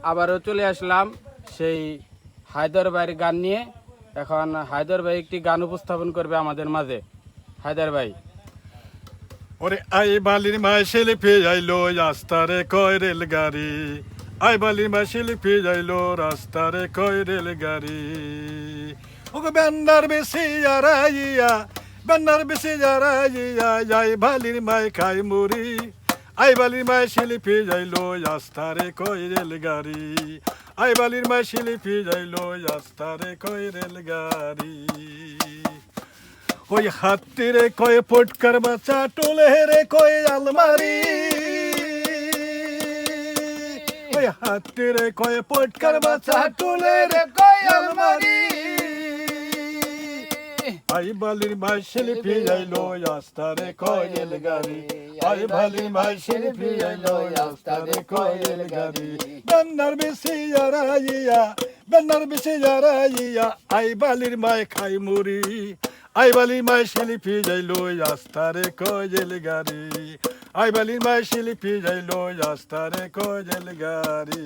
আবারও চলে আসলাম সেই হায়দার ভাইয়ের গান নিয়ে। এখন হায়দার ভাই একটি গান উপস্থাপন করবে আমাদের মাঝে। হায়দার ভাই। ওরে আই বালির মায় শিল্পী আইলো রাস্তারে কয় রেলগাড়ি, আই বালির মায় শিল্পী আইলো রাস্তারে কয় রেলগাড়ি। ওগো বেন্নার বেশি আরাইয়া, বেন্নার বেশি আরাইয়া, আই বালির মায় খাই মুড়ি, আই বালির মায় শিল্পী আইলো রাস্তারে কয় রেলগাড়ি, আই বালির মায় শিল্পী আইলো রাস্তারে কয় রেলগাড়ি। ওই হাতিরে কয় পটকার বাচ্চা, টোলে রে কয় আলমারি, ওই হাতিরে কয় পটকার বাচ্চা, টোলে রে কয় আলমারি। আই বালির মাই শিল্পী আইলো রাস্তারে কয় রেলগাড়ি, আই বালির মাই শিল্পী আইলো রাস্তারে কয় রেলগাড়ি। বেন্নার বেশি আরাইয়া, বেন্নার বেশি আরাইয়া, আই বালির মাই খাই মুড়ি, আই বালির মাই শিল্পী যাইলো রাস্তারে কয় রেলগাড়ি, আই বালির মাই শিল্পী যাইলো রাস্তারে কয় রেলগাড়ি।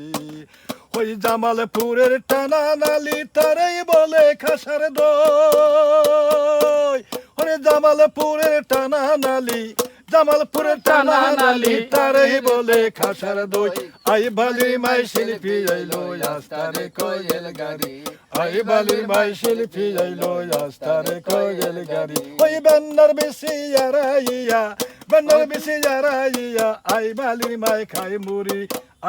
ওই জামালপুরের টানা নালি তারেই বলে খাসার দই, ওরে জামালপুরের টানা নালি, জামালপুরের টানা নালি তারেই বলে খাসার দই। আই বালির মাই শিল্পী যাইলো রাস্তারে কয় রেলগাড়ি, আই বালির মাই শিল্পী আইলো রাস্তারে কয় রেলগাড়ি। ওই বেন্নার বেশি আরাইয়া, বেন্নার বেশি আরাইয়া, আই বালির মাই খাই মুড়ি,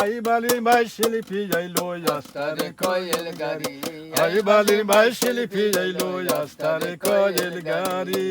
আই বালির মাই শিল্পী আইলো রাস্তারে কয় রেলগাড়ি, আই বালির মাই শিল্পী আইলো রাস্তারে কয় রেলগাড়ি।